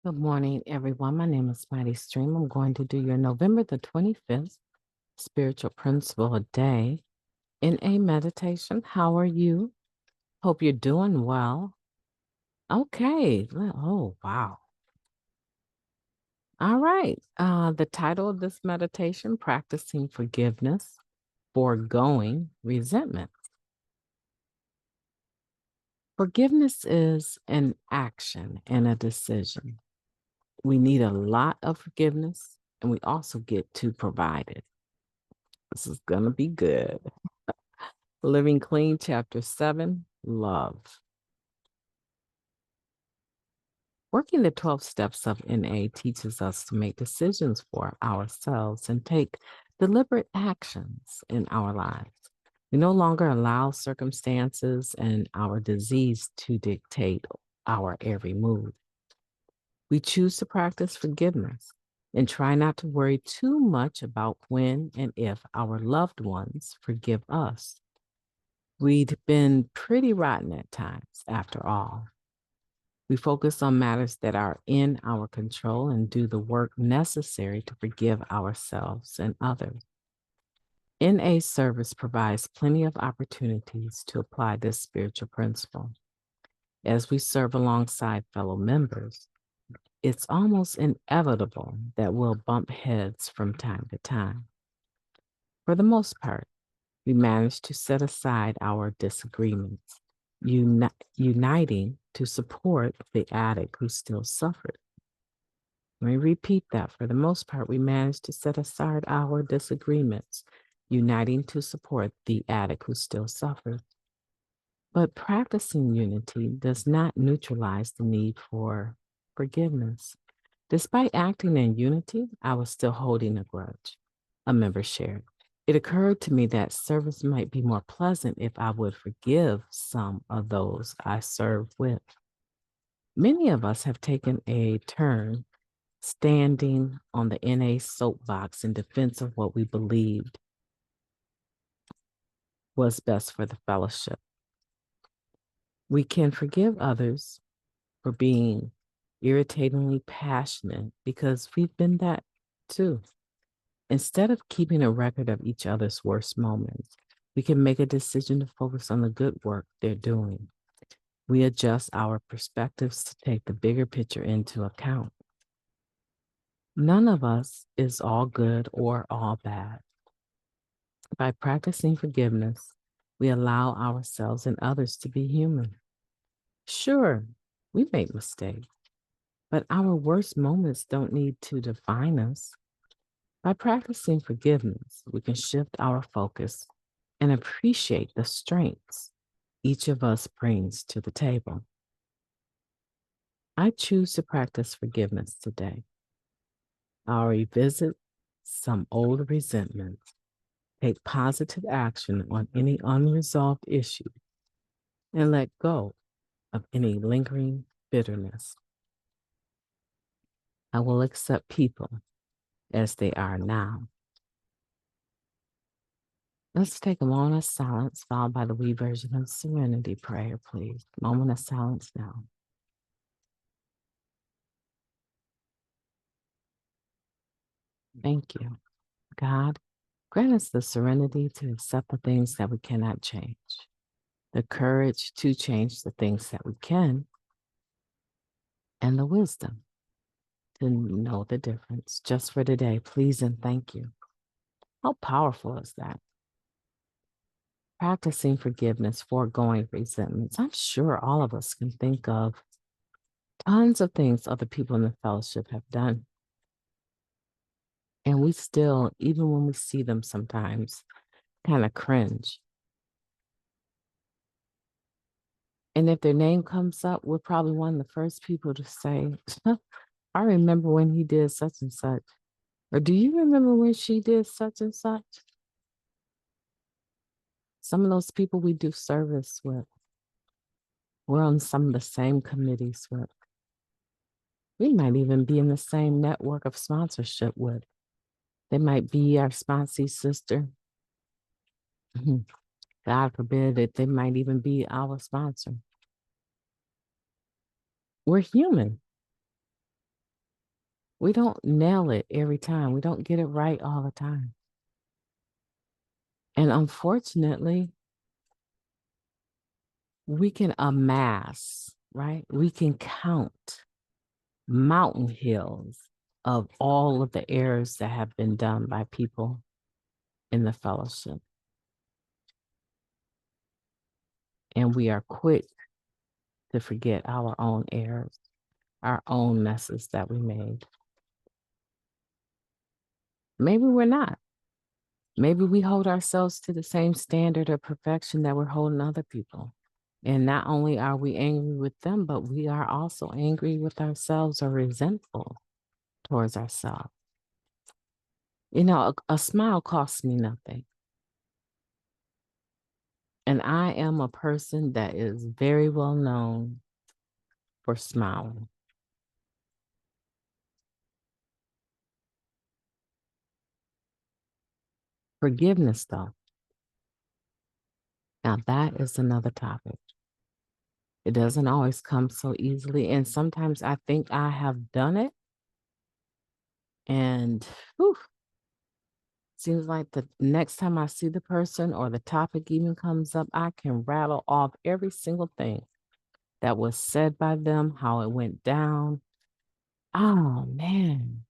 Good morning, everyone. My name is MightyStream. I'm going to do your November the 25th spiritual principle a day in a meditation. How are you? Hope you're doing well. Okay. Oh, wow. All right. The title of this meditation, Practicing Forgiveness, Foregoing Resentment. Forgiveness is an action and a decision. We need a lot of forgiveness, and we also get to provide it. This is going to be good. Living Clean, Chapter 7, Love. Working the 12 steps of NA teaches us to make decisions for ourselves and take deliberate actions in our lives. We no longer allow circumstances and our disease to dictate our every move. We choose to practice forgiveness and try not to worry too much about when and if our loved ones forgive us. We'd been pretty rotten at times, after all. We focus on matters that are in our control and do the work necessary to forgive ourselves and others. NA service provides plenty of opportunities to apply this spiritual principle. As we serve alongside fellow members, it's almost inevitable that we'll bump heads from time to time. For the most part, we manage to set aside our disagreements, uniting to support the addict who still suffered. Let me repeat that. For the most part, we manage to set aside our disagreements, uniting to support the addict who still suffers. But practicing unity does not neutralize the need for forgiveness. Despite acting in unity, I was still holding a grudge, a member shared. It occurred to me that service might be more pleasant if I would forgive some of those I served with. Many of us have taken a turn standing on the NA soapbox in defense of what we believed was best for the fellowship. We can forgive others for being irritatingly passionate because we've been that too. Instead of keeping a record of each other's worst moments, we can make a decision to focus on the good work they're doing. We adjust our perspectives to take the bigger picture into account. None of us is all good or all bad. By practicing forgiveness, we allow ourselves and others to be human. Sure, we make mistakes, but our worst moments don't need to define us. By practicing forgiveness, we can shift our focus and appreciate the strengths each of us brings to the table. I choose to practice forgiveness today. I'll revisit some old resentments, take positive action on any unresolved issue, and let go of any lingering bitterness. I will accept people as they are now. Let's take a moment of silence, followed by the wee version of serenity prayer, please. Moment of silence now. Thank you. God, grant us the serenity to accept the things that we cannot change, the courage to change the things that we can, and the wisdom to know the difference. Just for today, please and thank you. How powerful is that? Practicing forgiveness, foregoing resentments. I'm sure all of us can think of tons of things other people in the fellowship have done. And we still, even when we see them sometimes, kind of cringe. And if their name comes up, we're probably one of the first people to say, I remember when he did such and such. Or do you remember when she did such and such? Some of those people we do service with, we're on some of the same committees with. We might even be in the same network of sponsorship with. They might be our sponsee sister. God forbid that they might even be our sponsor. We're human. We don't nail it every time. We don't get it right all the time. And unfortunately, we can amass, right? We can count mountain hills of all of the errors that have been done by people in the fellowship. And we are quick to forget our own errors, our own messes that we made. Maybe we're not. Maybe we hold ourselves to the same standard of perfection that we're holding other people. And not only are we angry with them, but we are also angry with ourselves or resentful towards ourselves. You know, a smile costs me nothing. And I am a person that is very well known for smiling. Forgiveness, though. Now, that is another topic. It doesn't always come so easily. And sometimes I think I have done it. And whew, seems like the next time I see the person or the topic even comes up, I can rattle off every single thing that was said by them, how it went down. Oh, man.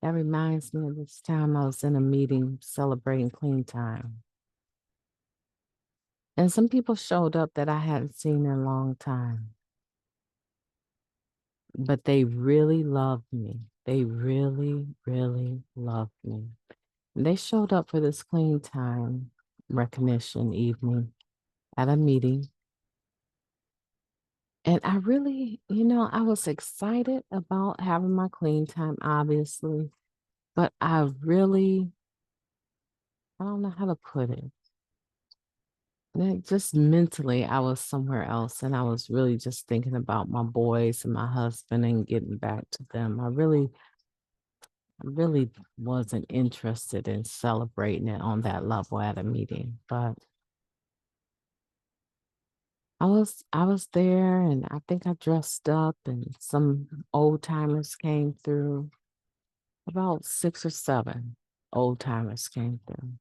That reminds me of this time I was in a meeting celebrating clean time. And some people showed up that I hadn't seen in a long time. But they really loved me. They really, really loved me. And they showed up for this clean time recognition evening at a meeting. And I really, I was excited about having my clean time, obviously. But I don't know how to put it. Just mentally, I was somewhere else, and I was really just thinking about my boys and my husband and getting back to them. I really wasn't interested in celebrating it on that level at a meeting, but I was there, and I think I dressed up, and some old timers came through. About 6 or 7 old timers came through,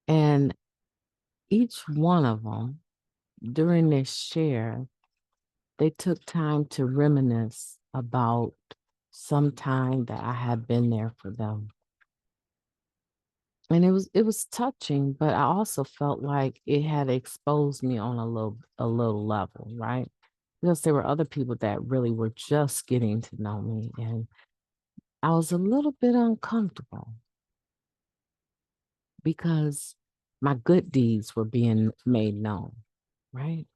and each one of them during their share, they took time to reminisce about some time that I had been there for them. And it was touching, but I also felt like it had exposed me on a little level, right? Because there were other people that really were just getting to know me, and I was a little bit uncomfortable because my good deeds were being made known, right?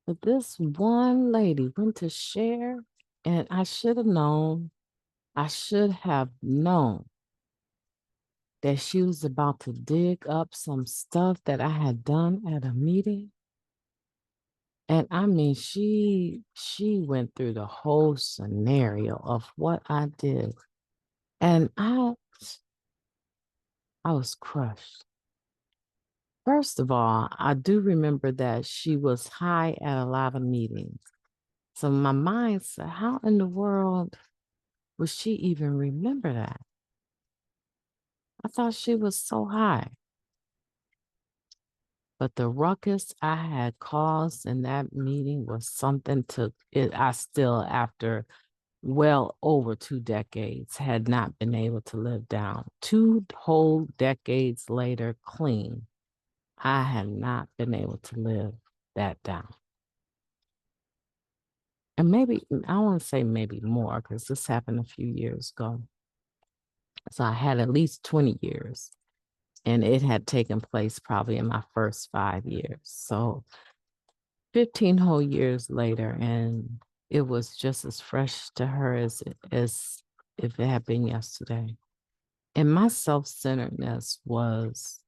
But this one lady went to share, and I should have known, that she was about to dig up some stuff that I had done at a meeting. And I mean, she went through the whole scenario of what I did. And I was crushed. First of all, I do remember that she was high at a lot of meetings. So my mind said, how in the world would she even remember that? I thought she was so high. But the ruckus I had caused in that meeting was something to it. I still, after well over 2 decades, had not been able to live down. 2 whole decades later, clean, I had not been able to live that down. And maybe, I want to say maybe more, because this happened a few years ago. So I had at least 20 years, and it had taken place probably in my first 5 years. So 15 whole years later, and it was just as fresh to her as if it had been yesterday. And my self-centeredness was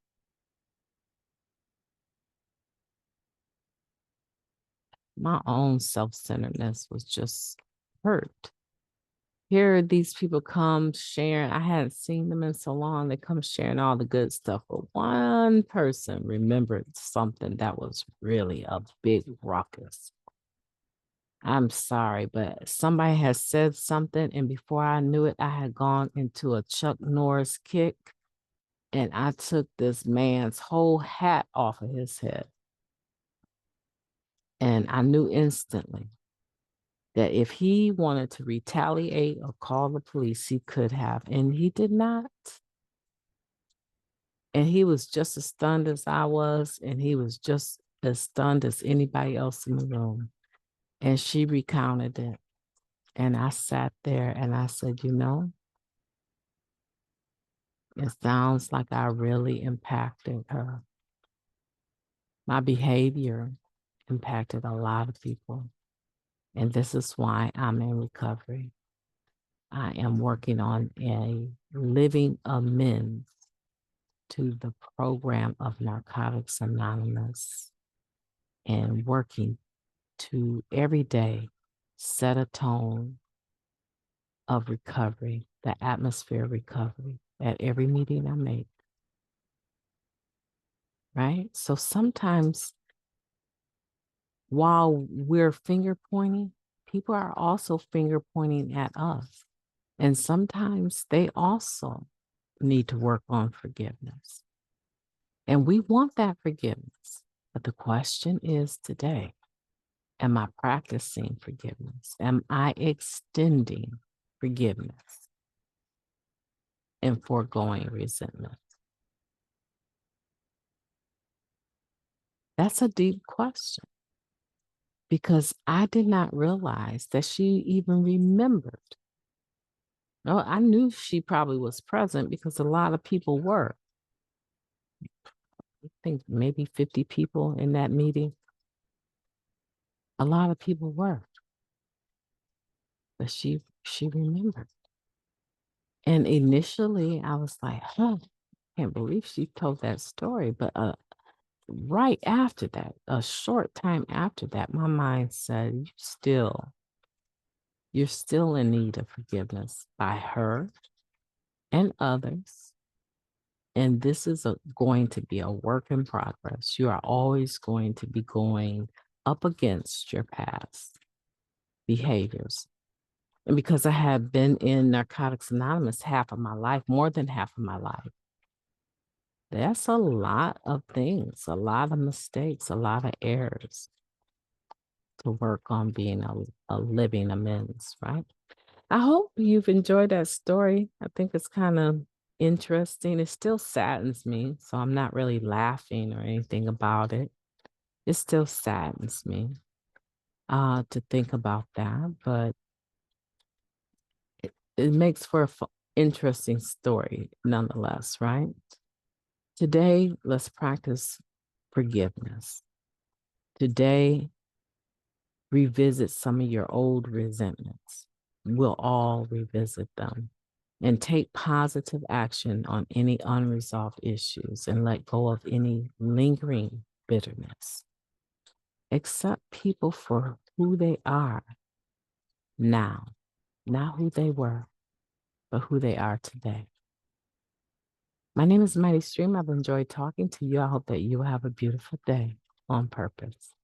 my own self-centeredness was just hurt. Here these people come sharing. I hadn't seen them in so long. They come sharing all the good stuff. But one person remembered something that was really a big ruckus. I'm sorry, but somebody has said something, and before I knew it, I had gone into a Chuck Norris kick, and I took this man's whole hat off of his head. And I knew instantly that if he wanted to retaliate or call the police, he could have, and he did not. And he was just as stunned as I was, and he was just as stunned as anybody else in the room. And she recounted it. And I sat there and I said, it sounds like I really impacted her. My behavior impacted a lot of people. And this is why I'm in recovery. I am working on a living amends to the program of Narcotics Anonymous and working to every day set a tone of recovery, the atmosphere of recovery at every meeting I make. Right? So sometimes while we're finger pointing, people are also finger pointing at us. And sometimes they also need to work on forgiveness. And we want that forgiveness. But the question is today, am I practicing forgiveness? Am I extending forgiveness and foregoing resentment? That's a deep question because I did not realize that she even remembered. No, I knew she probably was present because a lot of people were. I think maybe 50 people in that meeting. A lot of people were. But she remembered. And initially I was like, can't believe she told that story. But right after that, a short time after that, my mind said, you're still in need of forgiveness by her and others. And this is going to be a work in progress. You are always going to be going up against your past behaviors. And because I have been in Narcotics Anonymous half of my life, more than half of my life, that's a lot of things, a lot of mistakes, a lot of errors to work on being a living amends, right? I hope you've enjoyed that story. I think it's kind of interesting. It still saddens me, so I'm not really laughing or anything about it. It still saddens me to think about that, but it makes for an interesting story nonetheless, right? Today, let's practice forgiveness. Today, revisit some of your old resentments. We'll all revisit them and take positive action on any unresolved issues and let go of any lingering bitterness. Accept people for who they are now, not who they were, but who they are today. My name is MightyStream. I've enjoyed talking to you. I hope that you have a beautiful day on purpose.